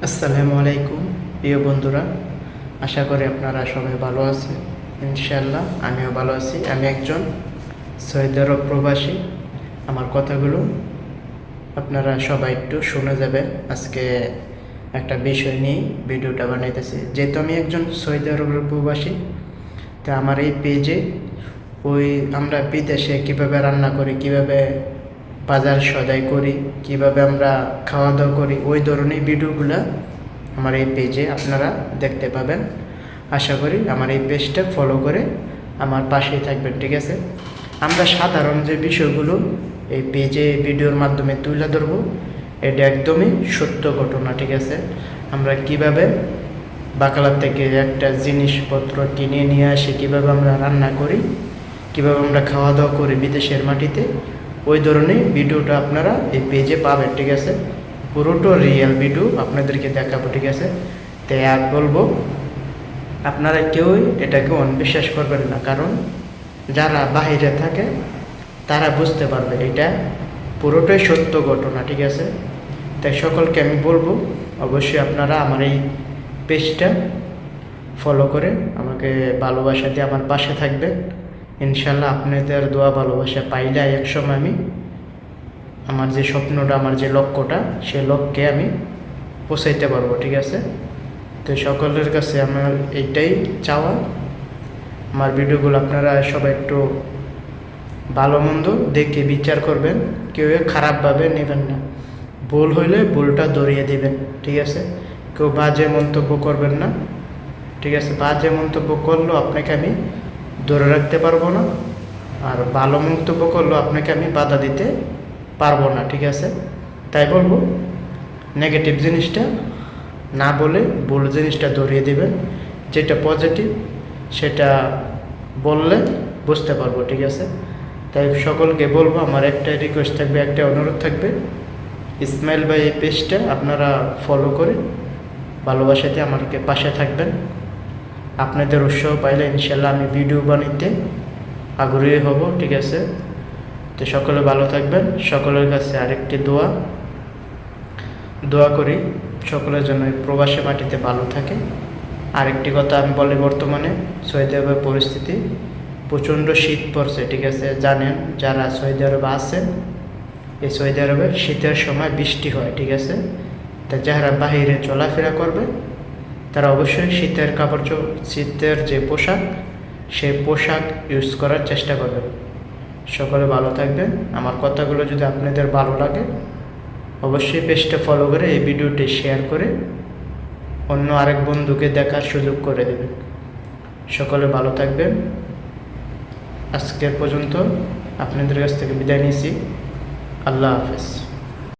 আসসালামু আলাইকুম প্রিয় বন্ধুরা, আশা করি আপনারা সবাই ভালো আছেন। ইনশাআল্লাহ আমিও ভালো আছি। আমি একজন সৌদি আরব প্রবাসী। আমার কথাগুলো আপনারা সবাই একটু শুনে যাবেন। আজকে একটা বিষয় নিয়ে ভিডিওটা বানাইতেছি। যেহেতু আমি একজন সৌদি আরবের প্রবাসী, তো আমার এই পেজে আমরা বিদেশে কীভাবে রান্না করি, কীভাবে বাজার সদাই করি, কিভাবে আমরা খাওয়া দাওয়া করি, ওই ধরনের ভিডিওগুলো আমার এই পেজে আপনারা দেখতে পাবেন। আশা করি আমার এই পেজটা ফলো করে আমার পাশেই থাকবেন, ঠিক আছে? আমরা সাধারণ যে বিষয়গুলো এই পেজে ভিডিওর মাধ্যমে তুলে ধরবো, এটা একদমই সত্য ঘটনা, ঠিক আছে? আমরা কিভাবে বাকালার থেকে একটা জিনিসপত্র কিনে নিয়ে আসি, কীভাবে আমরা রান্না করি, কীভাবে আমরা খাওয়া দাওয়া করি বিদেশের মাটিতে, ওই ধরনের ভিডিওটা আপনারা এই পেজে পাবেন, ঠিক আছে? পুরোটা রিয়েল ভিডিও আপনাদেরকে দেখাবো, ঠিক আছে? তাই আর বলবো, আপনারা কেউই এটাকে অনবিশ্বাস করবেন না, কারণ যারা বাহিরে থাকে তারা বুঝতে পারবে এটা পুরোটাই সত্য ঘটনা, ঠিক আছে? তাই সকলকে আমি বলবো, অবশ্যই আপনারা আমার এই পেজটা ফলো করে আমাকে ভালোবাসা দিয়ে আমার পাশে থাকবেন। ইনশাল্লাহ আপনাদের দোয়া ভালোবাসা পাইলে একসময় আমি আমার যে স্বপ্নটা, আমার যে লক্ষ্যটা, সেই লক্ষ্যে আমি পৌঁছাইতে পারবো, ঠিক আছে? তো সকলের কাছে আমার এইটাই চাওয়া, আমার ভিডিওগুলো আপনারা সবাই একটু ভালো মন্দ দেখে বিচার করবেন, কেউ খারাপভাবে নেবেন না। ভুল হইলে ভুলটা ধরিয়ে দেবেন, ঠিক আছে? কেউ বাজে মন্তব্য করবেন না, ঠিক আছে? বাজে মন্তব্য করলেও আপনাকে আমি ধরে রাখতে পারবো না, আর ভালো মন্তব্য করলেও আপনাকে আমি বাধা দিতে পারবো না, ঠিক আছে? তাই বলবো, নেগেটিভ জিনিসটা না বলে ভুল জিনিসটা ধরিয়ে দেবেন, যেটা পজিটিভ সেটা বললে বুঝতে পারবো, ঠিক আছে? তাই সকলকে বলবো, আমার একটা রিকোয়েস্ট থাকবে, একটা অনুরোধ থাকবে, ইসমাইল ভাই এই পেজটা আপনারা ফলো করে ভালোবাসাতে আমাকে পাশে থাকবেন। আপনাদের উৎসাহ পাইলে ইনশাল্লাহ আমি ভিডিও বানাইতে আগ্রহী হব, ঠিক আছে? তো সকলে ভালো থাকবেন। সকলের কাছে আরেকটি দোয়া করি সকলের জন্য প্রবাসী মাটিতে ভালো থাকে। আরেকটি কথা আমি বলি, বর্তমানে সৌদি আরবের পরিস্থিতি প্রচণ্ড শীত পড়ছে, ঠিক আছে? জানেন যারা সৌদি আরবে আছেন, এই সৌদি আরবে শীতের সময় বৃষ্টি হয়, ঠিক আছে? তা যারা বাহিরে চলাফেরা করবে তারা অবশ্যই শীতের যে পোশাক, সেই পোশাক ইউজ করার চেষ্টা করবে। সকলে ভালো থাকবেন। আমার কথাগুলো যদি আপনাদের ভালো লাগে, অবশ্যই পেজটা ফলো করে এই ভিডিওটি শেয়ার করে অন্য আরেক বন্ধুকে দেখার সুযোগ করে দেবেন। সকলে ভালো থাকবেন। আজকের পর্যন্ত আপনাদের কাছ থেকে বিদায় নিয়েছি। আল্লাহ হাফেজ।